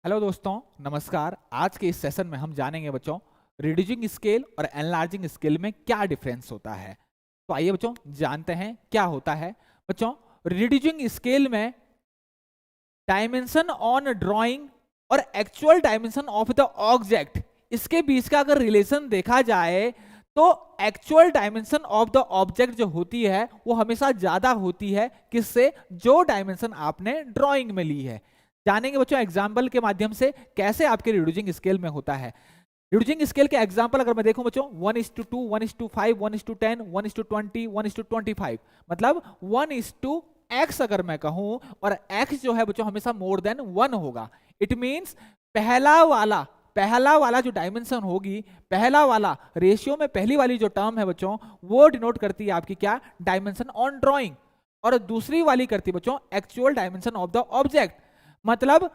Hello दोस्तों, नमस्कार। आज के इस सेशन में हम जानेंगे बच्चों रिड्यूसिंग स्केल और एनलार्जिंग स्केल में क्या डिफरेंस होता है। तो आइए बच्चों जानते हैं क्या होता है। बच्चों, रिड्यूसिंग स्केल में डायमेंशन ऑन ड्राइंग और actual dimension of the object, इसके बीच का अगर रिलेशन देखा जाए तो actual dimension of the object जो होती है वो हमेशा ज्यादा होती है किससे, जो डायमेंशन आपने ड्राइंग में ली है। जानेंगे बच्चों एग्जाम्पल के माध्यम से कैसे आपके रिड्यूसिंग स्केल में होता है। रिड्यूसिंग स्केल के एग्जाम्पल अगर मैं देखूं बच्चों 1:2, 1:5, 1:10, 1:20, 1:25, मतलब 1:x अगर मैं कहूं और x जो है बच्चों हमेशा मोर देन 1 होगा। इट मींस पहला वाला जो डायमेंशन होगी, पहला वाला रेशियो में पहली वाली जो टर्म है बच्चों वो डिनोट करती है आपकी क्या, डायमेंशन ऑन ड्राइंग, और दूसरी वाली करती है बच्चों actual dimension of the object. मतलब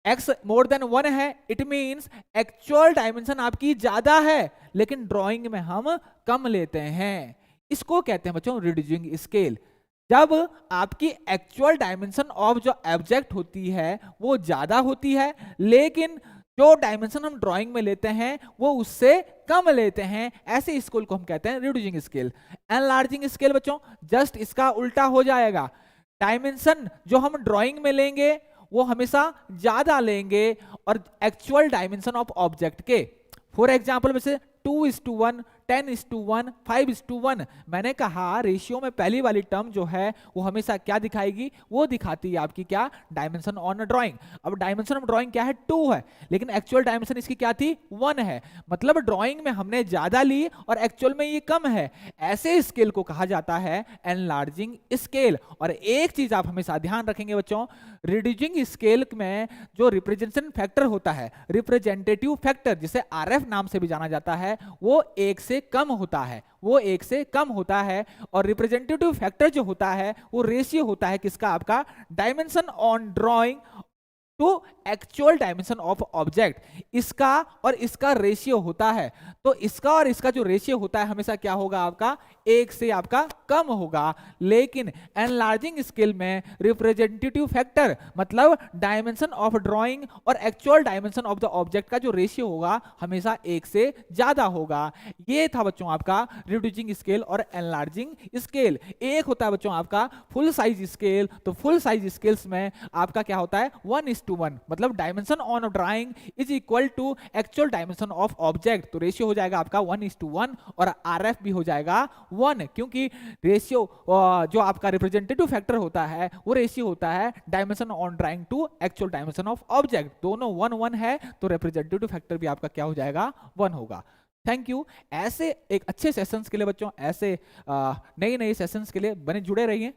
x मोर देन 1 है, इट मींस एक्चुअल डायमेंशन आपकी ज्यादा है लेकिन ड्राइंग में हम कम लेते हैं। इसको कहते हैं बच्चों रिड्यूसिंग स्केल। जब आपकी एक्चुअल डायमेंशन ऑफ जो ऑब्जेक्ट होती है वो ज्यादा होती है लेकिन जो डायमेंशन हम ड्राइंग में लेते हैं वो उससे कम लेते हैं, ऐसे स्केल को हम कहते हैं रिड्यूसिंग स्केल। एनलार्जिंग स्केल बच्चों जस्ट इसका उल्टा हो जाएगा। डायमेंशन जो हम ड्राइंग में लेंगे वो हमेशा ज्यादा लेंगे और एक्चुअल डायमेंशन ऑफ ऑब्जेक्ट के। फॉर एग्जाम्पल में से 2:1, 10:1, 5:1, मैंने कहा रेशियो में पहली वाली टर्म जो है वो हमेशा क्या दिखाएगी, वो दिखाती है आपकी क्या, डायमेंशन ऑन ड्राइंग। अब डायमेंशन ऑफ ड्राइंग क्या है, 2 है, लेकिन एक्चुअल डायमेंशन इसकी क्या थी, 1 है। मतलब ड्राइंग में हमने ज्यादा ली और एक्चुअल में ये कम है। ऐसे स्केल को कहा जाता है एनलार्जिंग स्केल। और एक चीज आप हमेशा ध्यान रखेंगे बच्चों, रिड्यूसिंग स्केल में जो रिप्रेजेंटेशन फैक्टर होता है, रिप्रेजेंटेटिव फैक्टर जिसे आरएफ नाम से भी जाना जाता है, वो 1 से कम होता है, वो 1 से कम होता है। और रिप्रेजेंटेटिव फैक्टर जो होता है वो रेशियो होता है किसका, आपका dimension on drawing to actual dimension of object. इसका और इसका रेशियो होता है, तो इसका और इसका जो रेशियो होता है हमेशा क्या होगा, आपका 1 से आपका कम होगा। लेकिन एनलार्जिंग स्केल में रिप्रेजेंटेटिव फैक्टर मतलब डायमेंशन ऑफ ड्राइंग और actual dimension of the object का जो रेशियो होगा हमेशा 1 से ज्यादा होगा। ये था बच्चों आपका रिड्यूसिंग स्केल और एनलार्जिंग स्केल। एक होता है बच्चों आपका फुल साइज स्केल, तो फुल साइज स्केल्स में आपका क्या होता है, 1:1, मतलब dimension on drawing is equal to actual dimension of object. तो रेशियो हो जाएगा आपका 1:1 और आरएफ भी हो जाएगा 1, क्योंकि रेशियो जो आपका रिप्रेजेंटेटिव फैक्टर होता है वो रेशियो होता है dimension on drawing to actual dimension of object. दोनों 1:1 है तो रिप्रेजेंटेटिव फैक्टर भी आपका क्या हो जाएगा, 1 होगा। Thank you. ऐसे एक अच्छे सेशंस के लिए बच्चों, ऐसे नए नए सेशंस के लिए बने जुड़े रहिए।